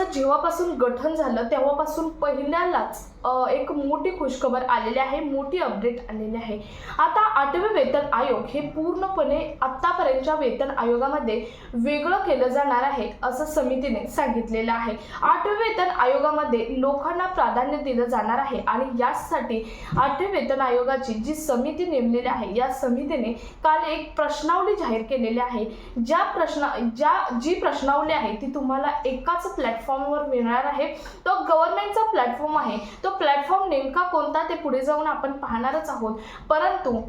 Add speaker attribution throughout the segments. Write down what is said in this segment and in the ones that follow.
Speaker 1: आयोगाचं जेव्हापासून गठन झालं तेव्हापासून पहिल्यांदाच एक मोठी खुशखबर आलेली आहे, मोठी अपडेट आलेली आहे। आता 8वे वेतन आयोग हे पूर्णपणे आतापर्यंतच्या वेतन आयोगामध्ये वेगळं केलं जाणार आहे असं समितीने सांगितलेलं आहे। 8वे वेतन आयोगामध्ये लोकांना प्राधान्य दिलं जाणार आहे आणि यासाठी 8वे वेतन आयोगाची जी समिती नेमलेली आहे या समितीने काल एक प्रश्नावली जाहीर केलेली आहे। जी प्रश्नावली आहे ती तुम्हाला एकाच प्लॅटफॉर्मवर मिळणार आहे। तो गव्हर्नमेंटचा प्लॅटफॉर्म आहे। तो प्लॅटफॉर्म नेमका कोणता ते पुढे जाऊन आपण पाहणारच आहोत, परंतु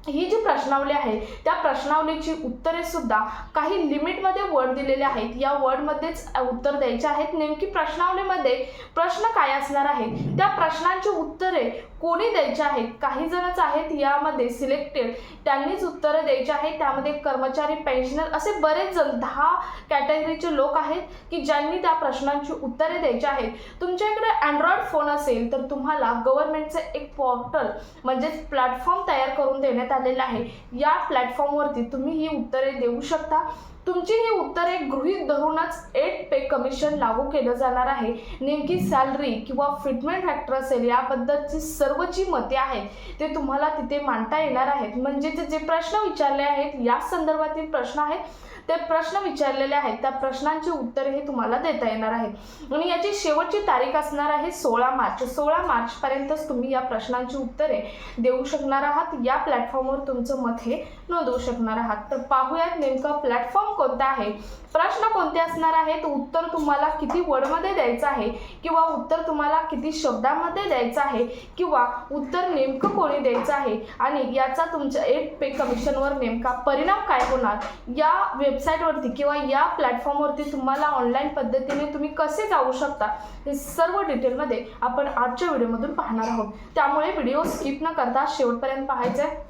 Speaker 1: ही जी प्रश्नावली आहे त्या प्रश्नावलीची उत्तरे सुद्धा काही लिमिटमध्ये वर्ड दिलेले आहेत, या वर्डमध्येच उत्तर द्यायचे आहेत। नेमकी प्रश्नावलीमध्ये प्रश्न काय असणार आहेत, त्या प्रश्नांची उत्तरे कोणी द्यायचे आहेत, काही जणच आहेत यामध्ये सिलेक्टेड, त्यांनीच उत्तरं द्यायची आहेत। त्यामध्ये कर्मचारी, पेन्शनर असे बरेच जण 10 कॅटेगरीचे लोक आहेत की ज्यांनी त्या प्रश्नांची उत्तरे द्यायची आहेत। तुमच्याकडे अँड्रॉइड फोन असेल तर तुम्हाला गव्हर्नमेंटचे एक पोर्टल म्हणजेच प्लॅटफॉर्म तयार करून देण्यात आलेला आहे। या प्लॅटफॉर्मवरती तुम्ही ही उत्तरे देऊ शकता। तुमची ही उत्तरे गृहीत धरूनच 8 पे कमिशन लागू केलं जाणार आहे। नेमकी सॅलरी किंवा फिटमेंट फॅक्टर असेल याबद्दलची सर्व जी मते आहेत ते तुम्हाला तिथे मांडता येणार आहेत। म्हणजे जे प्रश्न विचारले आहेत या संदर्भातील प्रश्न आहेत ते प्रश्न विचारलेले आहेत त्या प्रश्नांची उत्तरे हे तुम्हाला देता येणार आहेत आणि याची शेवटची तारीख असणार आहे 16 मार्च। 16 मार्च पर्यंतच तुम्ही या प्रश्नांची उत्तरे देऊ शकणार आहात। या प्लॅटफॉर्मवर तुमचं मत हे नोंदवू शकणार आहात। तर पाहूयात नेमका प्लॅटफॉर्म कोणता आहे, प्रश्न कोणते असणार आहेत, उत्तर तुम्हाला किती वर्डमध्ये द्यायचं आहे किंवा उत्तर तुम्हाला किती शब्दांमध्ये द्यायचं आहे किंवा उत्तर नेमकं कोणी द्यायचं आहे आणि याचा तुमच्या 8 पे कमिशनवर नेमका परिणाम काय होणार, या वेबसाईटवरती किंवा या प्लॅटफॉर्मवरती तुम्हाला ऑनलाईन पद्धतीने तुम्ही कसे जाऊ शकता हे सर्व डिटेलमध्ये आपण आजच्या व्हिडिओमधून पाहणार आहोत। त्यामुळे व्हिडिओ स्किप न करता शेवटपर्यंत पाहायचा आहे।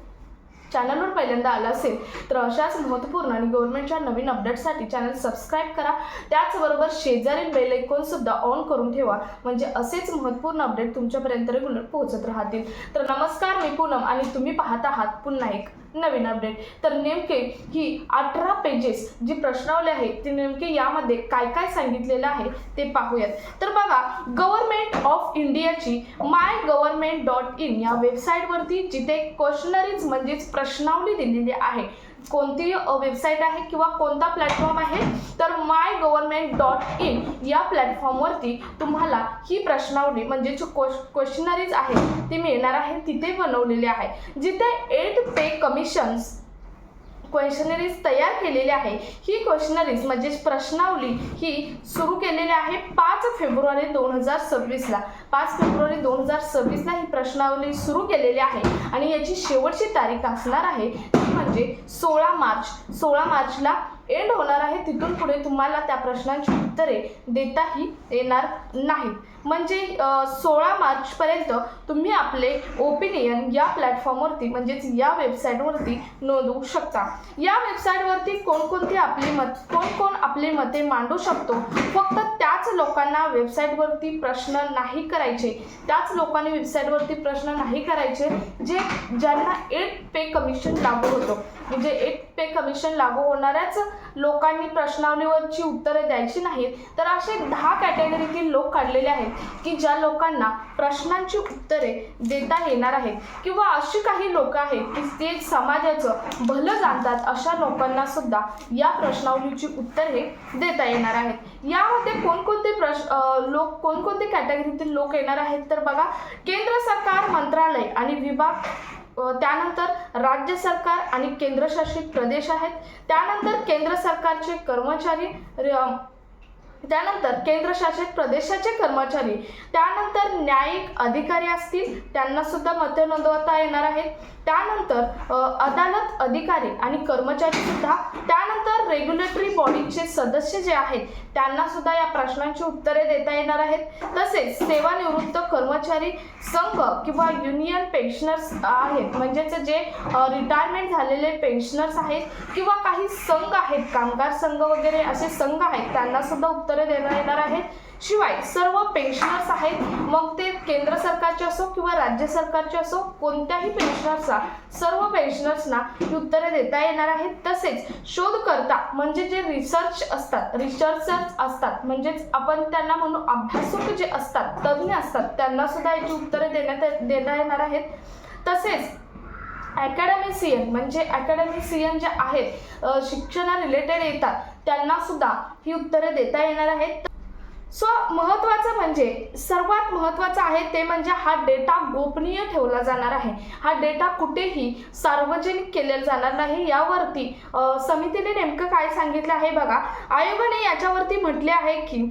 Speaker 1: चॅनलवर पहिल्यांदा आला असेल तर अशाच महत्त्वपूर्ण आणि गव्हर्नमेंटच्या नवीन अपडेट्ससाठी चॅनल सबस्क्राईब करा। त्याचबरोबर शेजारील बेल आयकॉन सुद्धा ऑन करून ठेवा, म्हणजे असेच महत्त्वपूर्ण अपडेट तुमच्यापर्यंत रेग्युलर पोहोचत राहतील। तर नमस्कार, मी पूनम आणि तुम्ही पाहत आहात पुन्हा एक नवीन अपडेट। तर नेमके ही 18 पेजेस जी प्रश्नावली आहे ती नेमके यामध्ये काय काय सांगितलेलं आहे ते पाहूयात। तर बघा, गव्हर्नमेंट ऑफ इंडियाची MyGovernment.in या वेबसाईटवरती जिथे क्वेश्चनरीज म्हणजेच प्रश्नावली दिलेली आहे, कोणती वेबसाईट आहे किंवा कोणता प्लॅटफॉर्म आहे तर MyGovernment.in या प्लॅटफॉर्मवरती तुम्हाला ही प्रश्नावली म्हणजे जो क्वेश्चनरीज आहे ती मिळणार आहे। तिथे बनवलेली आहे जिथे 8 पे कमिशन्स क्वेश्चनरीज तयार केलेली आहे। ही क्वेश्चनरीज म्हणजे प्रश्नावली ही सुरू केलेली आहे 5 फेब्रुवारी 2026 ला। 5 फेब्रुवारी 2026 ला ही प्रश्नावली सुरू केलेली आहे आणि याची शेवटची तारीख असणार आहे ती म्हणजे 16 मार्च। 16 मार्चला एंड होणार आहे। तिथून पुढे तुम्हाला त्या प्रश्नांची उत्तरे देताही येणार नाहीत। म्हणजे 16 मार्च पर्यंत तुम्ही आपले ओपिनियन या प्लॅटफॉर्मवरती म्हणजेच या वेबसाईटवरती नोंदवू शकता। या वेबसाईटवरती कोण आपली मते मांडू शकतो, फक्त त्याच लोकांना वेबसाईटवरती प्रश्न नाही करायचे, त्याच लोकांनी वेबसाईटवरती प्रश्न नाही करायचे ज्यांना 8 पे कमिशन लागू होतं। म्हणजे 8 पे कमिशन लागू होणाऱ्याच लोकांनी प्रश्नावलीवरची उत्तरे द्यायची नाहीत, तर असे 10 कॅटेगरीतील लोक काढलेले आहेत की ज्या लोकांना प्रश्नांची उत्तरे देता येणार आहेत किंवा अशी काही लोक आहेत की ते समाजाचं भलं जाणतात, अशा लोकांना सुद्धा या प्रश्नावलीची उत्तरे देता येणार आहेत। यामध्ये कोणकोणते कॅटेगरीतील लोक येणार आहेत तर बघा, केंद्र सरकार मंत्रालय आणि विभाग, त्यानंतर राज्य सरकार आणि केंद्रशासित प्रदेश आहेत, त्यानंतर केंद्र सरकारचे कर्मचारी, त्यानंतर केंद्रशासित प्रदेशाचे कर्मचारी, त्यानंतर न्यायिक अधिकारी असतील त्यांना सुद्धा मते नोंदवता येणार आहेत, त्यानंतर अदालत अधिकारी आणि कर्मचारी सुद्धा, त्यानंतर रेग्युलेटरी बॉडीचे सदस्य जे आहेत त्यांना सुद्धा या प्रश्नांची उत्तरे देता येणार आहेत। तसेच सेवानिवृत्त कर्मचारी संघ किंवा युनियन पेन्शनर्स आहेत, म्हणजेच जे रिटायरमेंट झालेले पेन्शनर्स आहेत किंवा काही संघ आहेत, कामगार संघ वगैरे असे संघ आहेत, त्यांना सुद्धा उत्तरे देता येणार आहेत। शिवाय सर्व पेन्शनर्स आहेत, मग ते केंद्र सरकारचे असो किंवा राज्य सरकारचे असो, कोणत्याही पेन्शनर्सला, सर्व पेन्शनर्सना ही उत्तरे देता येणार आहेत. तसेच शोधकर्ता म्हणजे जे रिसर्चर्स असतात, म्हणजेच आपण त्यांना म्हणू अभ्यासक जे असतात, तज्ज्ञ असतात, त्यांना सुद्धा याची उत्तरे देता येणार आहेत. तसेच अकॅडमिशियन जे आहेत, शिक्षणा रिलेटेड येतात, त्यांना सुद्धा ही उत्तरे देता येणार आहेत. महत्त्वाचं म्हणजे सर्वात महत्त्वाचं आहे ते म्हणजे हा डेटा गोपनीय ठेवला जाणार आहे. हा डेटा कुठेही सार्वजनिक केलेला जाणार नाही. यावरती समितीने नेमकं काय सांगितलं आहे बघा. आयोगाने याच्यावरती म्हटले आहे की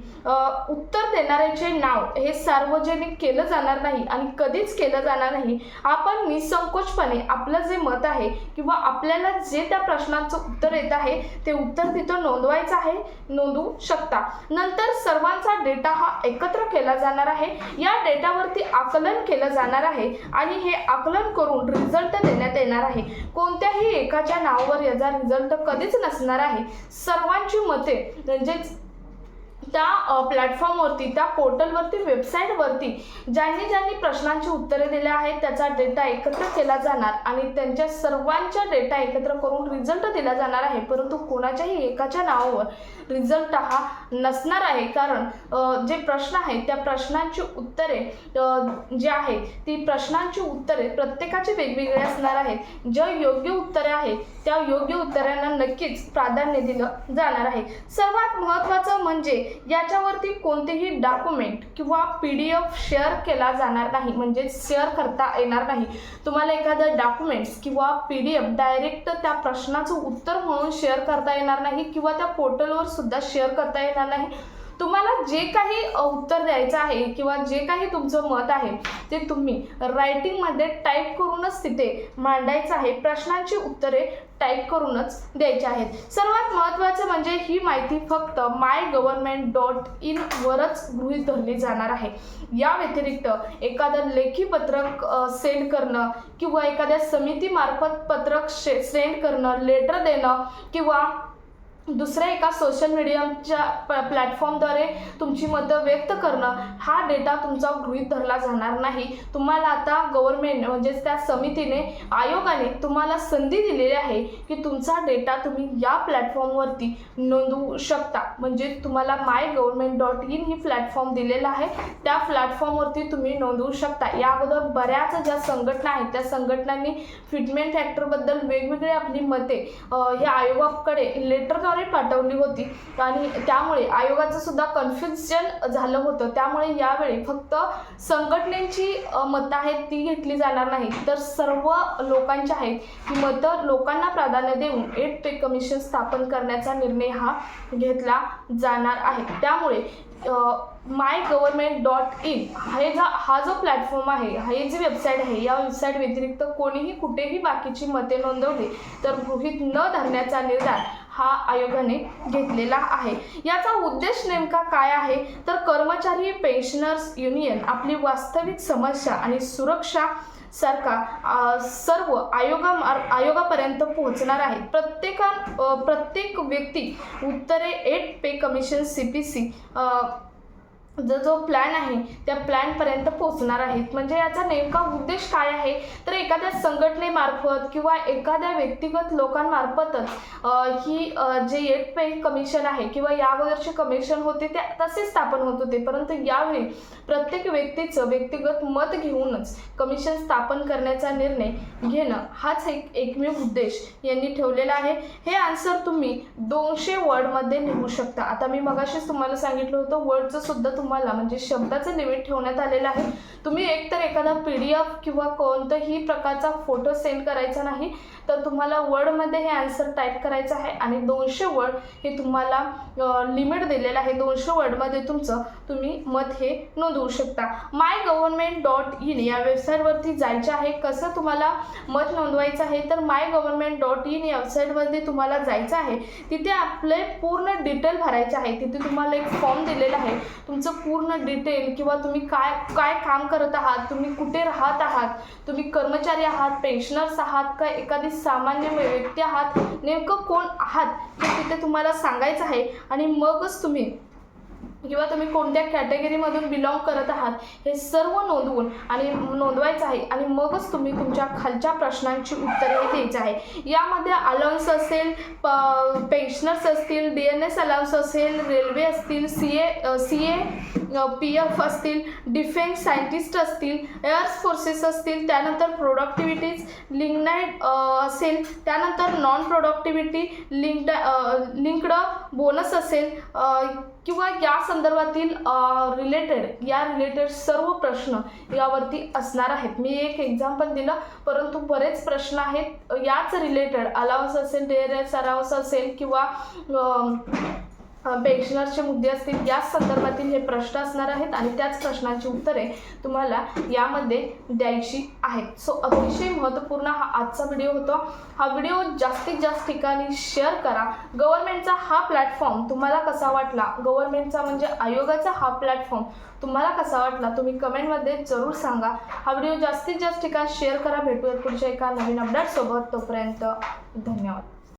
Speaker 1: उत्तर देणाऱ्याचे नाव हे सार्वजनिक केलं जाणार नाही आणि कधीच केलं जाणार नाही. आपण निसंकोचपणे आपलं जे मत आहे किंवा आपल्याला जे त्या प्रश्नाचं उत्तर येत आहे ते उत्तर तिथं नोंदवायचं आहे, नोंदवू शकता. नंतर सर्वांचा डेटा हा एकत्र केला जाणार आहे. या डेटावरती आकलन केलं जाणार आहे आणि हे आकलन करून रिझल्ट देण्यात येणार आहे. कोणत्याही एकाच्या नावावर याचा रिझल्ट कधीच नसणार आहे. सर्वांची मते म्हणजेच त्या प्लॅटफॉर्मवरती, त्या पोर्टलवरती, वेबसाईटवरती ज्यांनी प्रश्नांची उत्तरे दिली आहेत त्याचा डेटा एकत्र केला जाणार आणि त्यांच्या सर्वांच्या डेटा एकत्र करून रिझल्ट दिला जाणार आहे. परंतु कोणाच्याही एकाच्या नावावर रिझल्ट हा नसणार आहे. कारण जे प्रश्न आहेत त्या प्रश्नांची उत्तरे जे आहेत ती प्रश्नांची उत्तरे प्रत्येकाची वेगवेगळी असणार आहेत. जे योग्य उत्तरे आहेत त्या योग्य उत्तरांना नक्कीच प्राधान्य दिलं जाणार आहे. सर्वात महत्त्वाचं म्हणजे याच्यावरती कोणतेही डॉक्युमेंट किंवा PDF शेअर केला जाणार नाही, म्हणजे शेअर करता येणार नाही. तुम्हाला एखादं डॉक्युमेंट्स किंवा PDF डायरेक्ट त्या प्रश्नाचं उत्तर म्हणून शेअर करता येणार नाही किंवा त्या पोर्टलवर सुद्धा शेअर करता येणार नाही. तुम्हाला जे काही उत्तर द्यायचं आहे किंवा जे काही तुमचं मत आहे ते तुम्ही रायटिंगमध्ये टाईप करूनच तिथे मांडायचं आहे. प्रश्नांची उत्तरे टाईप करूनच द्यायची आहेत. सर्वात महत्त्वाचं म्हणजे ही माहिती फक्त MyGovernment.in वरच गृहीत धरली जाणार आहे. या व्यतिरिक्त एखादं लेखी पत्रक सेंड करणं किंवा एखाद्या समितीमार्फत पत्रक सेंड करणं, लेटर देणं किंवा दुसऱ्या एका सोशल मीडियाच्या प्लॅटफॉर्मद्वारे तुमची मतं व्यक्त करणं, हा डेटा तुमचा गृहीत धरला जाणार नाही. तुम्हाला आता गव्हर्नमेंट म्हणजेच त्या समितीने, आयोगाने तुम्हाला संधी दिलेली आहे की तुमचा डेटा तुम्ही या प्लॅटफॉर्मवरती नोंदवू शकता. म्हणजे तुम्हाला MyGovernment.in ही प्लॅटफॉर्म दिलेला आहे, त्या प्लॅटफॉर्मवरती तुम्ही नोंदवू शकता. या अगोदर बऱ्याच ज्या संघटना आहेत त्या संघटनांनी फिटमेंट फॅक्टरबद्दल वेगवेगळे आपली मते या आयोगाकडे लेटरद्वारे पाठवली होती आणि त्यामुळे आयोगाचं सुद्धा कन्फ्युजन झालं होतं. त्यामुळे यावेळी फक्त संघटनेची मतं आहेत ती घेतली जाणार नाही, तर सर्व लोकांची आहेत ती मतं हा प्राधान्य देऊन 8 पे कमिशन स्थापन करण्याचा निर्णय हा घेतला जाणार आहे. त्यामुळे MyGovernment.in हा जो प्लॅटफॉर्म आहे, ही जी वेबसाईट आहे, या वेबसाईट व्यतिरिक्त कोणीही कुठेही बाकीची मते नोंदवली तर गृहीत न धरण्याचा निर्धार हा आयोगाने घेतलेला आहे. याचा उद्देश नेमका काय आहे तर कर्मचारी पेन्शनर्स युनियन आपली वास्तविक समस्या आणि सुरक्षा सारखा सर्व आयोगापर्यंत पोहोचणार आहे. प्रत्येक व्यक्ती उत्तरे 8 पे कमिशन CPC जो प्लॅन आहे त्या प्लॅनपर्यंत पोहोचणार आहेत. म्हणजे याचा नेमका उद्देश काय आहे तर एखाद्या संघटनेमार्फत किंवा एखाद्या व्यक्तिगत लोकांमार्फतच ही जे 8 पे कमिशन आहे किंवा या अगोदरचे कमिशन होते ते तसे स्थापन होत होते, परंतु यावेळी प्रत्येक व्यक्तीचं व्यक्तिगत मत घेऊनच कमिशन स्थापन करण्याचा निर्णय घेणं हाच एकमेव उद्देश यांनी ठेवलेला आहे. हे आन्सर तुम्ही 200 वर्डमध्ये लिहू शकता. आता मी मगाशीच तुम्हाला सांगितलं होतं वर्डचं सुद्धा तुम्हाला म्हणजे शब्दाचं लिमिट ठेवण्यात आलेलं आहे. तुम्ही एकतर एखादा PDF किंवा कोणत्याही प्रकारचा फोटो सेंड करायचा नाही, तर तुम्हाला वर्डमध्ये हे आन्सर टाईप करायचं आहे आणि 200 वर्ड हे तुम्हाला लिमिट दिलेलं आहे. 200 वर्डमध्ये तुम्ही मत हे नोंदवू शकता. MyGovernment.in या वेबसाईटवरती जायचं आहे. कसं तुम्हाला मत नोंदवायचं आहे तर MyGovernment.in या वेबसाईटवरती तुम्हाला जायचं आहे. तिथे आपले पूर्ण डिटेल भरायचे आहे. तिथे तुम्हाला एक फॉर्म दिलेला आहे. तुमचं पूर्ण डिटेल किंवा तुम्ही काय काम करत आहात, तुम्ही कुठे राहत आहात, तुम्ही कर्मचारी आहात, पेन्शनर्स आहात का एखादी सामान्य व्यक्ती आहात, नेमकं कोण आहात हे तिथे तुम्हाला सांगायचं आहे आणि मगच तुम्ही किंवा तुम्ही कोणत्या कॅटेगरीमधून बिलॉंग करत आहात हे सर्व नोंदवून आणि नोंदवायचं आहे आणि मगच तुम्ही तुमच्या खालच्या प्रश्नांची उत्तरे द्यायची आहे. यामध्ये अलाउन्स असेल, पेन्शनर्स असतील, DNS अलाउन्स असेल, रेल्वे असतील, CA PF असतील, डिफेन्स सायंटिस्ट असतील, एअर फोर्सेस असतील, त्यानंतर प्रोडक्टिव्हिटीज लिंक्ड असेल, त्यानंतर नॉन प्रोडक्टिव्हिटी लिंक्ड बोनस असेल किंवा या संदर्भातील रिलेटेड सर्व प्रश्न यावरती असणार आहेत. मी एक एक्झाम्पल दिलं, परंतु बरेच प्रश्न आहेत याच रिलेटेड. अलाउन्स असेल, DNS अलाउन्स असेल किंवा पेन्शनर्सचे मुद्दे असतील, याच संदर्भातील हे प्रश्न असणार आहेत आणि त्याच प्रश्नांची उत्तरे तुम्हाला यामध्ये द्यायची आहेत. सो अतिशय महत्त्वपूर्ण हा आजचा व्हिडिओ होता. हा व्हिडिओ जास्तीत जास्त ठिकाणी शेअर करा. गव्हर्नमेंटचा हा प्लॅटफॉर्म तुम्हाला कसा वाटला, गव्हर्नमेंटचा म्हणजे आयोगाचा हा प्लॅटफॉर्म तुम्हाला कसा वाटला, तुम्ही कमेंटमध्ये जरूर सांगा. हा व्हिडिओ जास्तीत जास्त ठिकाणी शेअर करा. भेटूयात पुढच्या एका नवीन अपडेटसोबत. तोपर्यंत धन्यवाद.